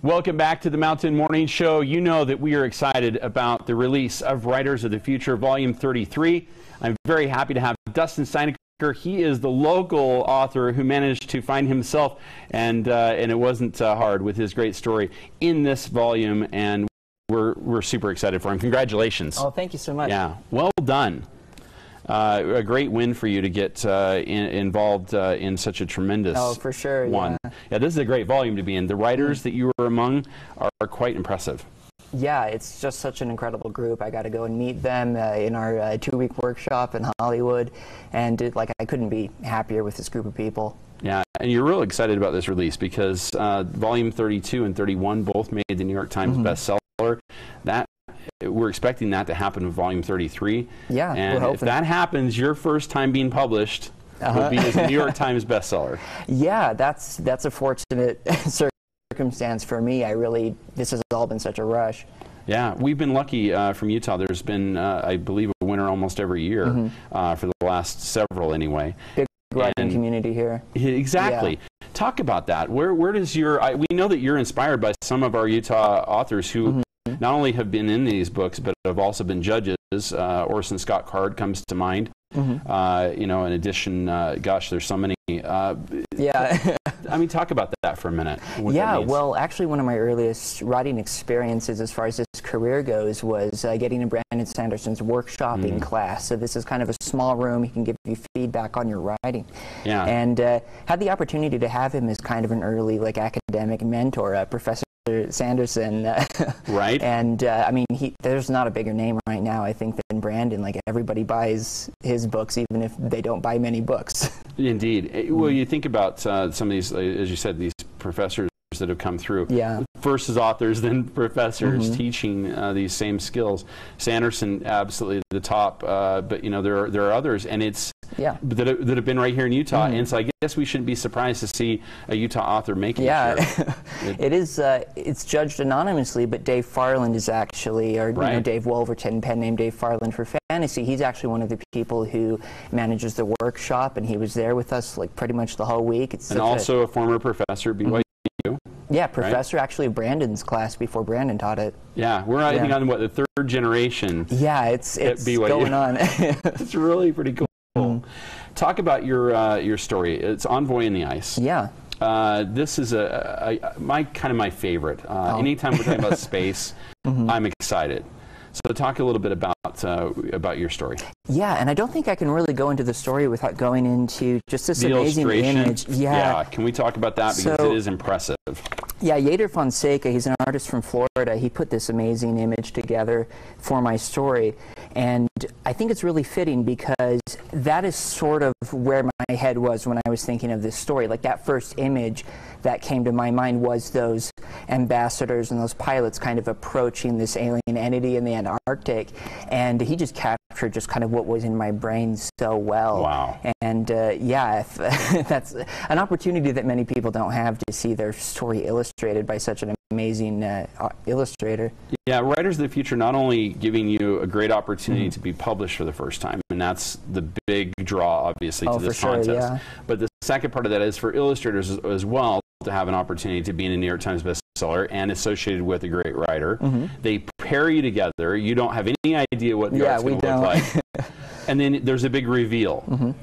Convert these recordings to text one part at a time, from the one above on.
Welcome back to the Mountain Morning Show. You know that we are excited about the release of Writers of the Future, Volume 33. I'm very happy to have Dustin Steinacker. He is the local author who managed to find himself, and it wasn't hard, with his great story in this volume, and we're super excited for him. Congratulations. Oh, thank you so much. Yeah, well done. A great win for you to get involved in such a tremendous for sure, one. Yeah, this is a great volume to be in. The writers that you were among are quite impressive. Yeah, it's just such an incredible group. I got to go and meet them in our 2-week workshop in Hollywood, and I couldn't be happier with this group of people. Yeah, and you're real excited about this release because Volume 32 and 31 both made the New York Times bestseller. We're expecting that to happen with Volume 33. Yeah, and we're hoping. If that happens, your first time being published will be as a New York Times bestseller. Yeah, that's a fortunate circumstance for me. This has all been such a rush. Yeah, we've been lucky from Utah. There's been, I believe, a winner almost every year for the last several anyway. Big writing community here. Exactly. Yeah. Talk about that. Where does we know that you're inspired by some of our Utah authors who not only have been in these books, but have also been judges. Orson Scott Card comes to mind. You know, in addition, gosh, there's so many. Yeah. I mean, talk about that for a minute. Yeah, well, actually, one of my earliest writing experiences as far as this career goes was getting in Brandon Sanderson's workshopping class. So this is kind of a small room. He can give you feedback on your writing. Yeah. And had the opportunity to have him as kind of an early, academic mentor, Professor Sanderson. Right. And I mean, there's not a bigger name right now, I think, than Brandon. Everybody buys his books, even if they don't buy many books. Indeed. Well, you think about some of these, as you said, these professors that have come through. Yeah. First as authors, then professors teaching these same skills. Sanderson, absolutely the top, but you know there are others, and it's that have been right here in Utah, and so I guess we shouldn't be surprised to see a Utah author making it here. It is. It's judged anonymously, but Dave Farland is actually, or you know, Dave Wolverton, pen name Dave Farland for fantasy. He's actually one of the people who manages the workshop, and he was there with us pretty much the whole week. And also a former professor at BYU. Yeah, professor actually Brandon's class before Brandon taught it. Yeah, we're I think on the third generation. Yeah, it's going on. It's really pretty cool. Talk about your story. It's Envoy in the Ice. Yeah. This is my favorite. Anytime we're talking about space, I'm excited. So talk a little bit about your story. Yeah, and I don't think I can really go into the story without going into just this amazing image. Yeah, can we talk about that, because it is impressive. Yeah, Yader Fonseca, he's an artist from Florida. He put this amazing image together for my story, and I think it's really fitting because that is sort of where my head was when I was thinking of this story. That first image that came to my mind was those ambassadors and those pilots kind of approaching this alien entity in the Antarctic, and he just captured just kind of what was in my brain so well. Wow. And yeah, that's an opportunity that many people don't have, to see their story illustrated by such an amazing illustrator. Yeah, Writers of the Future not only giving you a great opportunity to be published for the first time, and that's the big draw, obviously, to this contest. But the second part of that is for illustrators as well, to have an opportunity to be in a New York Times bestseller and associated with a great writer. They pair you together. You don't have any idea what the art's going to look like. And then there's a big reveal.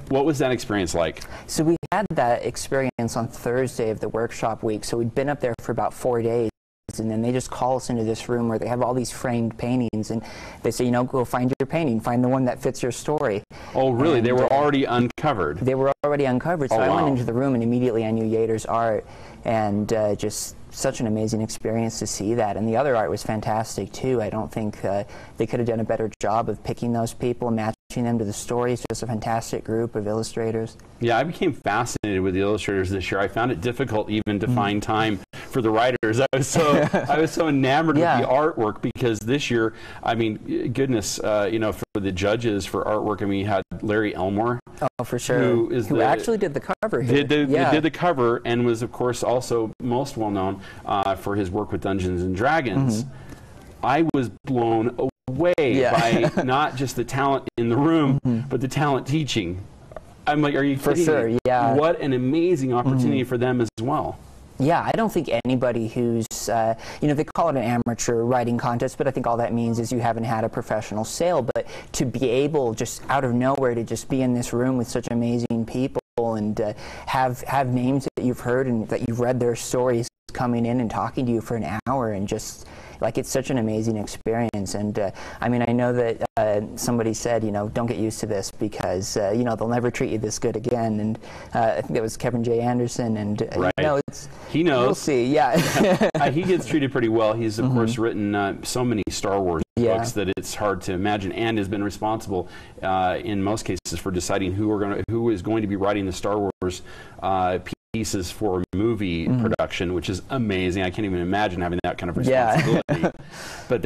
What was that experience like? So we had that experience on Thursday of the workshop week. So we'd been up there for about 4 days. And then they just call us into this room where they have all these framed paintings, and they say, you know, go find your painting, find the one that fits your story. Oh, really? And they were already uncovered? They were already uncovered. So I went into the room, and immediately I knew Yader's art, and just such an amazing experience to see that. And the other art was fantastic, too. I don't think they could have done a better job of picking those people, matching them to the story. It's just a fantastic group of illustrators. Yeah, I became fascinated with the illustrators this year. I found it difficult even to find time for the writers. I was so enamored with the artwork, because this year, I mean, goodness, you know, for the judges for artwork, I mean, you had Larry Elmore. Oh, for sure. Who actually did the cover here. Did the cover, and was, of course, also most well known for his work with Dungeons and Dragons. I was blown away by not just the talent in the room, but the talent teaching. I'm like, are you kidding me? For sure, yeah. What an amazing opportunity for them as well. Yeah, I don't think anybody who's, they call it an amateur writing contest, but I think all that means is you haven't had a professional sale. But to be able, just out of nowhere, to just be in this room with such amazing people and have names that you've heard and that you've read their stories coming in and talking to you for an hour, and just like, it's such an amazing experience. And I mean, I know that somebody said, don't get used to this because they'll never treat you this good again. And I think that was Kevin J. Anderson. And right. He knows. We'll see. Yeah. He gets treated pretty well. He's of course written so many Star Wars books that it's hard to imagine, and has been responsible in most cases for deciding who is going to be writing the Star Wars pieces for movie production, which is amazing. I can't even imagine having that kind of responsibility. But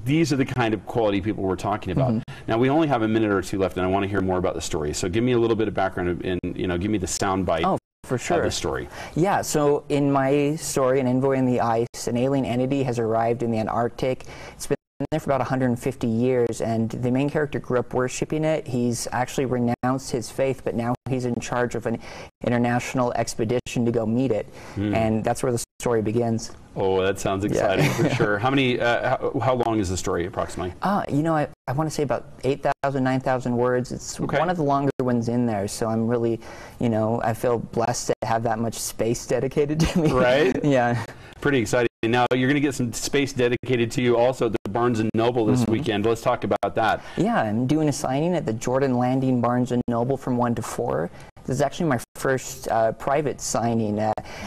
these are the kind of quality people we're talking about. Now, we only have a minute or two left, and I want to hear more about the story. So give me a little bit of background and give me the sound bite. Oh, for sure. Of the story. Yeah, so in my story, An Envoy in the Ice, an alien entity has arrived in the Antarctic. It's been there for about 150 years, and the main character grew up worshiping it. He's actually renounced his faith, but now he's in charge of an international expedition to go meet it, and that's where the story begins. Oh, that sounds exciting for sure. How many? How long is the story approximately? I want to say about 8,000, 9,000 words. It's one of the longer ones in there, so I'm really, I feel blessed to have that much space dedicated to me. Right? Yeah. Pretty exciting. Now, you're going to get some space dedicated to you also at the Barnes & Noble this weekend. Let's talk about that. Yeah, I'm doing a signing at the Jordan Landing Barnes & Noble from 1 to 4. This is actually my first private signing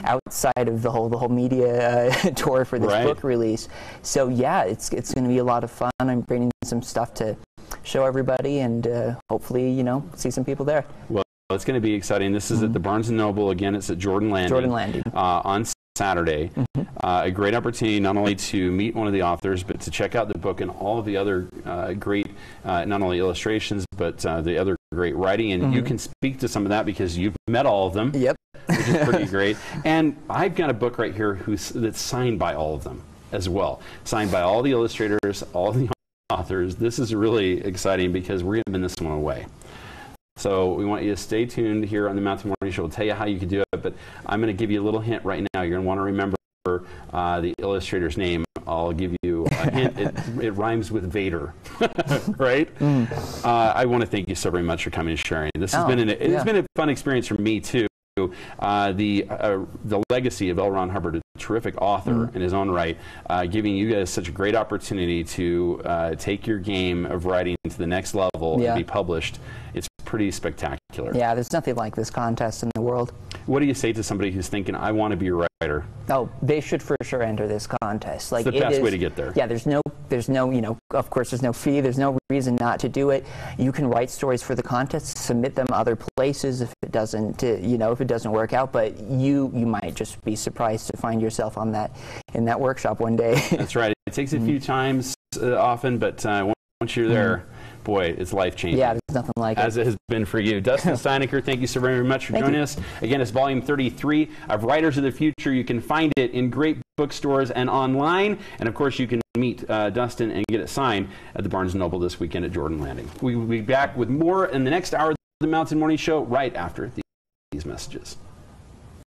outside of the whole media tour for this book release. So yeah, it's going to be a lot of fun. I'm bringing some stuff to show everybody, and hopefully, see some people there. Well, it's going to be exciting. This is at the Barnes & Noble. Again, it's at Jordan Landing. Jordan Landing. On Saturday. A great opportunity not only to meet one of the authors, but to check out the book and all of the other great, not only illustrations, but the other great writing. And you can speak to some of that because you've met all of them. Yep. Which is pretty great. And I've got a book right here that's signed by all of them as well. Signed by all the illustrators, all the authors. This is really exciting because we're giving this one away. So we want you to stay tuned here on the Mountain Morning Show. We'll tell you how you can do it, but I'm going to give you a little hint right now. You're going to want to remember the illustrator's name. I'll give you a hint. It rhymes with Vader, right? I want to thank you so very much for coming and sharing. This has been it's been a fun experience for me too. The legacy of L. Ron Hubbard, a terrific author in his own right, giving you guys such a great opportunity to take your game of writing to the next level and be published. It's pretty spectacular. Yeah, there's nothing like this contest in the world. What do you say to somebody who's thinking, I want to be a writer? Oh, they should for sure enter this contest. Like, it's the best way to get there. Yeah, there's no, of course, there's no fee. There's no reason not to do it. You can write stories for the contest, submit them other places if it doesn't, if it doesn't work out. But you might just be surprised to find yourself in that workshop one day. That's right. It takes a few times often, but once you're there, boy, it's life-changing. Yeah, there's nothing like it. As it has been for you. Dustin Steinacker, thank you so very much for joining us. Again, it's volume 33 of Writers of the Future. You can find it in great bookstores and online. And, of course, you can meet Dustin and get it signed at the Barnes & Noble this weekend at Jordan Landing. We will be back with more in the next hour of the Mountain Morning Show right after these messages.